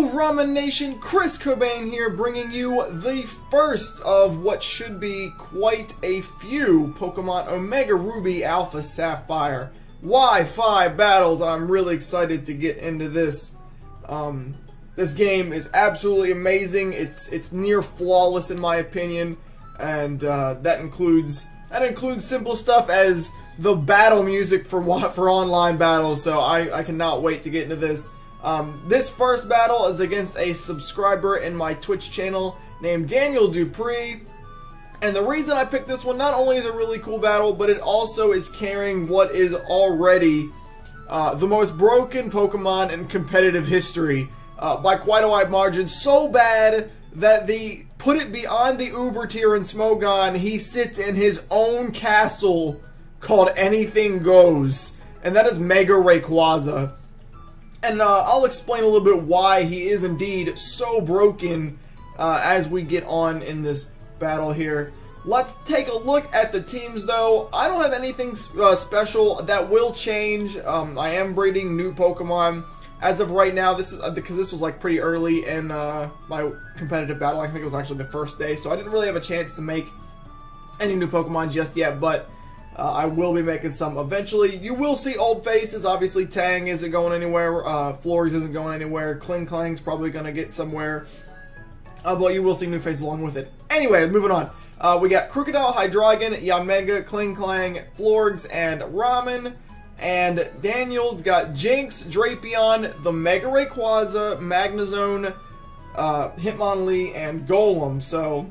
Hello Ramen Nation, Chris Cobain here, bringing you the first of what should be quite a few Pokemon Omega Ruby Alpha Sapphire Wi-Fi battles. I'm really excited to get into this. This game is absolutely amazing. It's near flawless in my opinion, and that includes simple stuff as the battle music for online battles. So I cannot wait to get into this. This first battle is against a subscriber in my Twitch channel named Daniel Dupree, and the reason I picked this one, not only is it a really cool battle, but it also is carrying what is already the most broken Pokemon in competitive history by quite a wide margin. So bad that they put it beyond the Uber tier in Smogon. He sits in his own castle called Anything Goes, and that is Mega Rayquaza. And I'll explain a little bit why he is indeed so broken as we get on in this battle here. Let's take a look at the teams though. I don't have anything special. That will change. I am breeding new Pokemon. As of right now, this is because this was like pretty early in my competitive battle. I think it was actually the first day, so I didn't really have a chance to make any new Pokemon just yet, but I will be making some eventually. You will see old faces. Obviously, Tang isn't going anywhere. Flores isn't going anywhere. Kling Klang's probably going to get somewhere. But you will see new faces along with it. Anyway, moving on. We got Crocodile, Hydreigon, Yamega, Kling Klang, Florgs, and Ramen. And Daniel's got Jinx, Drapion, the Mega Rayquaza, Magnezone, Hitmonlee, and Golem. So,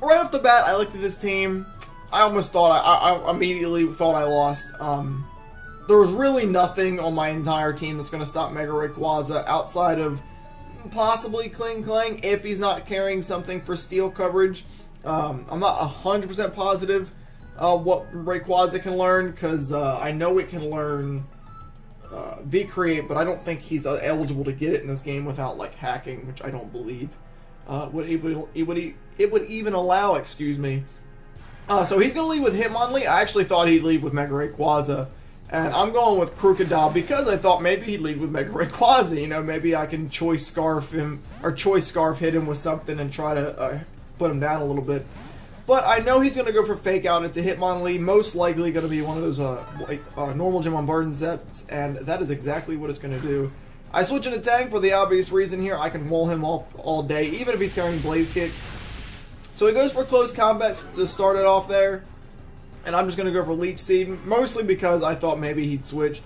right off the bat, I looked at this team. I almost thought, I immediately thought I lost. There was really nothing on my entire team that's going to stop Mega Rayquaza outside of possibly Kling Klang if he's not carrying something for steel coverage. I'm not 100% positive what Rayquaza can learn, because I know it can learn V-Create, but I don't think he's eligible to get it in this game without like hacking, which I don't believe it would even allow, excuse me. So he's going to lead with Hitmonlee. I actually thought he'd lead with Mega Rayquaza. And I'm going with Crocodile because I thought maybe he'd lead with Mega Rayquaza. You know, maybe I can Choice Scarf him, or Choice Scarf hit him with something and try to put him down a little bit. But I know he's going to go for Fake Out. It's a Hitmonlee. Most likely going to be one of those normal gym on Burden sets. And that is exactly what it's going to do. I switch into Tang for the obvious reason here. I can wall him off all day, even if he's carrying Blaze Kick. So he goes for close combat to start it off there, and I'm just going to go for Leech Seed, mostly because I thought maybe he'd switch.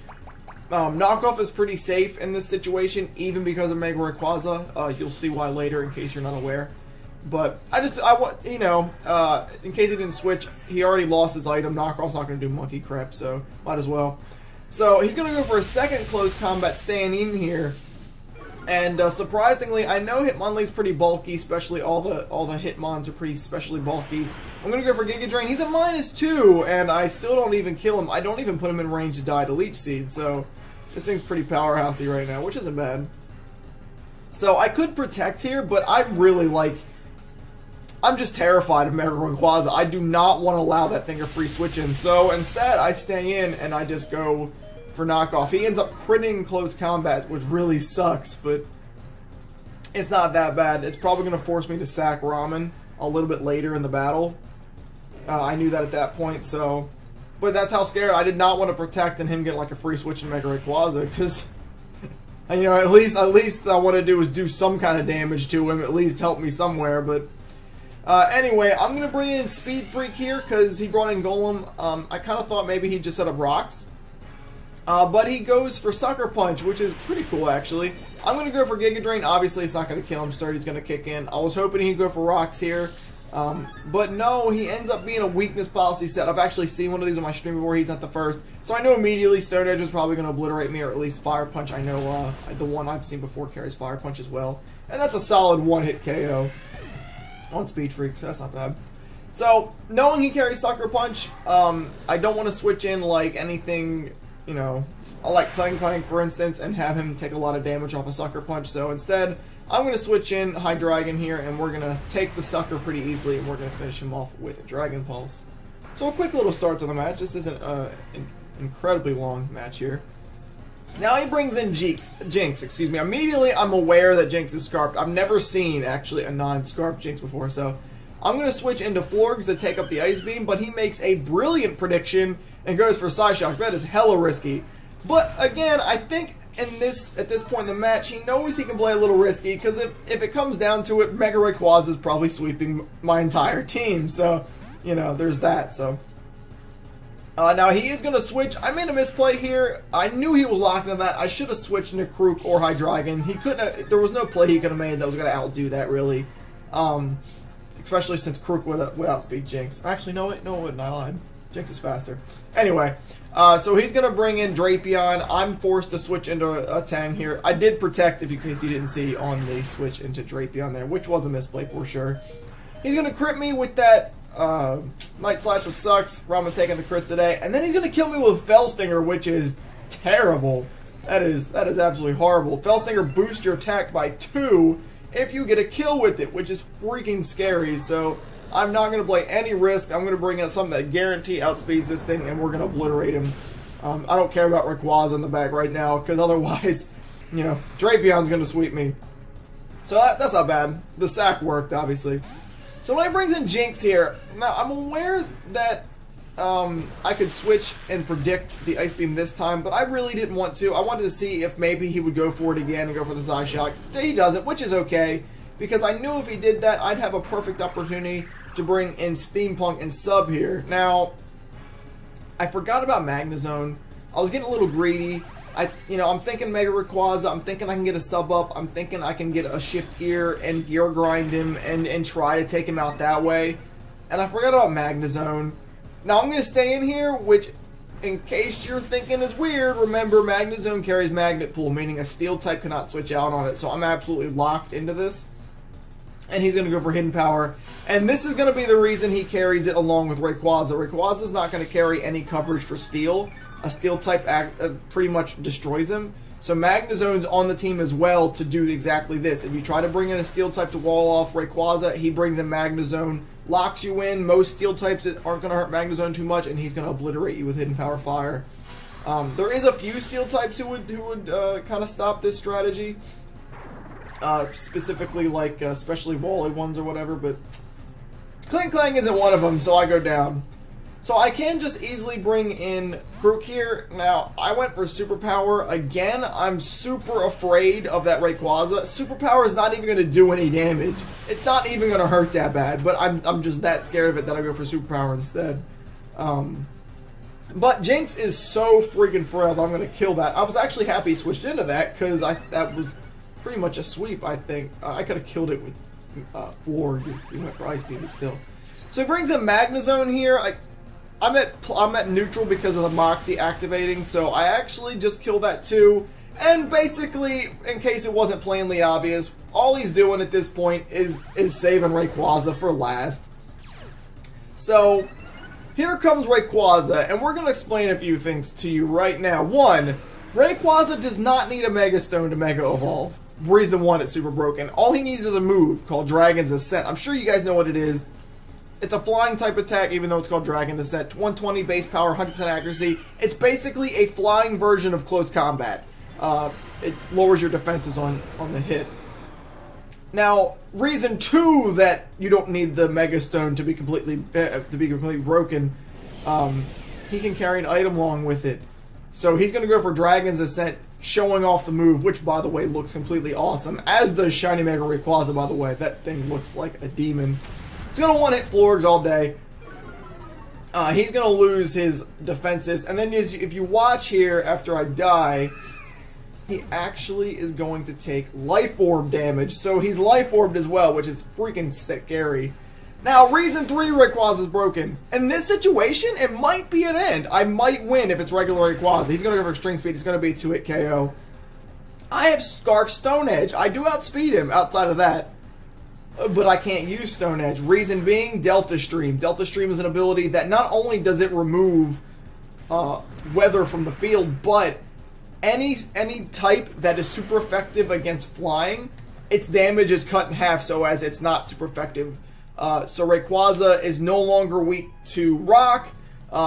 Knockoff is pretty safe in this situation, even because of Mega Rayquaza. You'll see why later, in case you're not aware. But you know, in case he didn't switch, he already lost his item. Knockoff's not going to do monkey crap, so might as well. So he's going to go for a second close combat, staying in here. And surprisingly, I know Hitmonlee's pretty bulky, especially all the Hitmons are pretty especially bulky. I'm gonna go for Giga Drain. He's at -2, and I still don't even kill him. I don't even put him in range to die to Leech Seed. So this thing's pretty powerhousey right now, which isn't bad. So I could protect here, but I really I'm just terrified of Mega Rayquaza. I do not want to allow that thing to free switch in. So instead, I stay in and I just go for knockoff. He ends up critting close combat, which really sucks, but it's not that bad. It's probably going to force me to sack Ramen a little bit later in the battle. I knew that at that point, so... But that's how scared. I did not want to protect and him get like a free switch in Mega Rayquaza, because... You know, at least I want to do is do some kind of damage to him, at least help me somewhere, but... Anyway, I'm going to bring in Speed Freak here, because he brought in Golem. I kind of thought maybe he'd just set up rocks. But he goes for Sucker Punch, which is pretty cool, actually. I'm going to go for Giga Drain. Obviously, it's not going to kill him. Sturdy's going to kick in. I was hoping he'd go for Rocks here. But no, he ends up being a weakness policy set. I've actually seen one of these on my stream before. He's not the first. So I know immediately Stone Edge is probably going to obliterate me, or at least Fire Punch. I know the one I've seen before carries Fire Punch as well. And that's a solid one-hit KO on Speed Freak, so that's not bad. So, knowing he carries Sucker Punch, I don't want to switch in like anything... You know, I like Klang Klang, for instance, and have him take a lot of damage off a Sucker Punch. So instead, I'm going to switch in Hydreigon here, and we're going to take the Sucker pretty easily, and we're going to finish him off with a Dragon Pulse. So a quick little start to the match. This isn't an incredibly long match here. Now he brings in Jinx, excuse me. Immediately, I'm aware that Jinx is Scarfed. I've never seen, actually, a non-Scarfed Jinx before, so I'm going to switch into Florgs to take up the Ice Beam, but he makes a brilliant prediction and goes for Psyshock. That is hella risky. But, again, I think at this point in the match, he knows he can play a little risky, because if it comes down to it, Mega Rayquaza is probably sweeping my entire team, so, you know, there's that, so... now he is going to switch. I made a misplay here. I knew he was locked into that. I should have switched into Krook or Hydreigon. He couldn't. There was no play he could have made that was going to outdo that, really. Especially since Krook would outspeed Jinx. Actually, no, it wouldn't. I lied. Jinx is faster. Anyway, so he's going to bring in Drapion. I'm forced to switch into a Tang here. I did protect, in case you didn't see, on the switch into Drapion there, which was a misplay for sure. He's going to crit me with that Night Slash, which sucks. Ramen taking the crits today, and then he's gonna kill me with Fell Stinger, which is terrible. That is absolutely horrible. Fell Stinger boosts your attack by 2 if you get a kill with it, which is freaking scary. So I'm not gonna play any risk. I'm gonna bring in something that guarantee outspeeds this thing, and we're gonna obliterate him. I don't care about Rayquaza in the back right now, because otherwise, you know, Drapion's gonna sweep me. So that's not bad. The sack worked, obviously. So when he brings in Jinx here, now I'm aware that I could switch and predict the Ice Beam this time, but I really didn't want to. I wanted to see if maybe he would go for it again and go for the Psyshock. He doesn't, which is okay, because I knew if he did that, I'd have a perfect opportunity to bring in Steampunk and Sub here. Now, I forgot about Magnezone. I was getting a little greedy. I'm thinking Mega Rayquaza, I'm thinking I can get a sub up, I'm thinking I can get a shift gear and gear grind him and try to take him out that way. And I forgot about Magnezone. Now I'm going to stay in here, which, in case you're thinking is weird, remember Magnezone carries Magnet Pool, meaning a Steel type cannot switch out on it, so I'm absolutely locked into this. And he's going to go for Hidden Power. And this is going to be the reason he carries it along with Rayquaza. Rayquaza's not going to carry any coverage for Steel. A Steel type pretty much destroys him. So Magnezone's on the team as well to do exactly this. If you try to bring in a Steel type to wall off Rayquaza, he brings in Magnezone, locks you in. Most Steel types aren't going to hurt Magnezone too much, and he's going to obliterate you with Hidden Power Fire. There is a few Steel types who would kind of stop this strategy. Specifically, like, especially Wally ones or whatever, but Clang Clang isn't one of them, so I go down. So I can just easily bring in Krook here. Now, I went for Superpower. Again, I'm super afraid of that Rayquaza. Superpower is not even going to do any damage. It's not even going to hurt that bad, but I'm just that scared of it that I go for Superpower instead. But Jinx is so freaking frail that I'm going to kill that. I was actually happy he switched into that, because that was pretty much a sweep, I think. I could have killed it with Floor. He went for Ice Beam, but still. So he brings in Magnezone here. I'm at neutral because of the Moxie activating, so I actually just kill that too. And basically, in case it wasn't plainly obvious, all he's doing at this point is saving Rayquaza for last. So here comes Rayquaza, and we're going to explain a few things to you right now. One, Rayquaza does not need a Mega Stone to Mega Evolve. Reason one, it's super broken. All he needs is a move called Dragon's Ascent. I'm sure you guys know what it is. It's a flying type attack, even though it's called Dragon Ascent. 120 base power, 100% accuracy. It's basically a flying version of close combat. It lowers your defenses on the hit. Now, reason two that you don't need the Mega Stone to be completely broken, he can carry an item along with it. So he's going to go for Dragon's Ascent, showing off the move, which, by the way, looks completely awesome. As does Shiny Mega Rayquaza, by the way. That thing looks like a demon. He's going to one-hit Florgs all day. He's going to lose his defenses. And then if you watch here, after I die, he actually is going to take Life Orb damage. So he's Life Orbed as well, which is freaking scary. Now, reason 3, Rayquaza is broken. In this situation, it might be an end. I might win if it's regular Rayquaza. He's going to go for Extreme Speed. He's going to be a 2-hit KO. I have Scarf Stone Edge. I do outspeed him outside of that. But I can't use Stone Edge. Reason being, Delta Stream. Delta Stream is an ability that not only does it remove weather from the field, but any type that is super effective against flying, its damage is cut in half so as it's not super effective. So Rayquaza is no longer weak to Rock.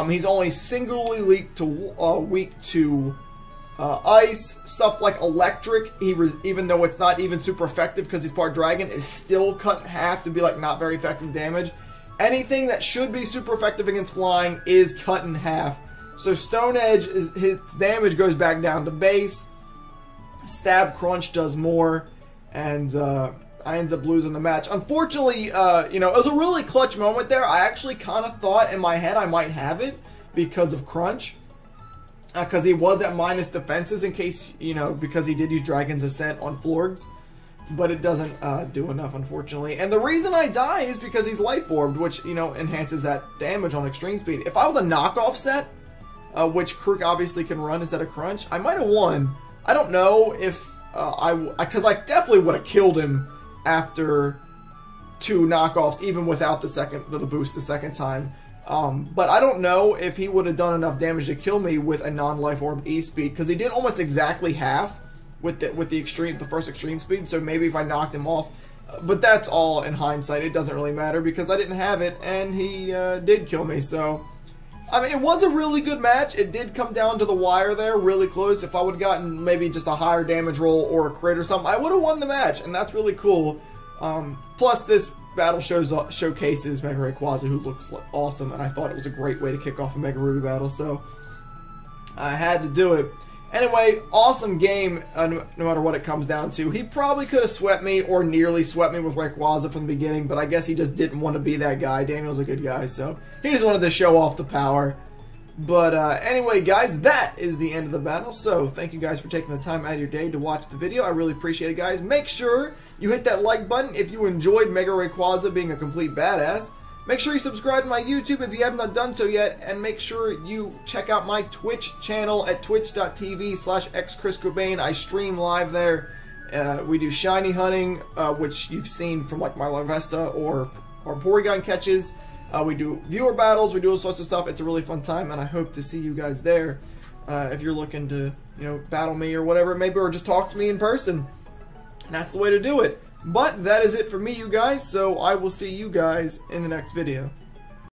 He's only singularly weak to Ice, stuff like electric, even though it's not even super effective because he's part dragon, is still cut in half to be like not very effective damage. Anything that should be super effective against flying is cut in half. So Stone Edge, his damage goes back down to base. Stab Crunch does more, and I ends up losing the match. Unfortunately, you know, it was a really clutch moment there. I actually kind of thought in my head I might have it because of Crunch. Because he was at minus defenses in case, you know, because he did use Dragon's Ascent on Florgs. But it doesn't do enough, unfortunately. And the reason I die is because he's Life Orbed, which, you know, enhances that damage on extreme speed. If I was a knockoff set, which Krook obviously can run instead of Crunch, I might have won. I don't know if because I definitely would have killed him after 2 knockoffs, even without the boost the second time. But I don't know if he would have done enough damage to kill me with a non-Life Orb E-Speed, because he did almost exactly half with the first extreme speed. So maybe if I knocked him off, but that's all in hindsight. It doesn't really matter because I didn't have it, and he did kill me. So I mean, it was a really good match. It did come down to the wire there, really close. If I would have gotten maybe just a higher damage roll or a crit or something, I would have won the match, and that's really cool. Plus, this battle showcases Mega Rayquaza, who looks awesome, and I thought it was a great way to kick off a Mega Ruby battle, so I had to do it. Anyway, awesome game, no matter what it comes down to. He probably could have swept me or nearly swept me with Rayquaza from the beginning, but I guess he just didn't want to be that guy. Daniel's a good guy, so he just wanted to show off the power. But anyway, guys, that is the end of the battle. So thank you guys for taking the time out of your day to watch the video. I really appreciate it, guys. Make sure you hit that like button if you enjoyed Mega Rayquaza being a complete badass. Make sure you subscribe to my YouTube if you have not done so yet, and make sure you check out my Twitch channel at twitch.tv/xchriscobain. I stream live there. We do shiny hunting, which you've seen from like my Larvesta or Porygon catches. We do viewer battles. We do all sorts of stuff. It's a really fun time, and I hope to see you guys there. If you're looking to, you know, battle me or whatever, maybe, or just talk to me in person. And that's the way to do it. But that is it for me, you guys, so I will see you guys in the next video.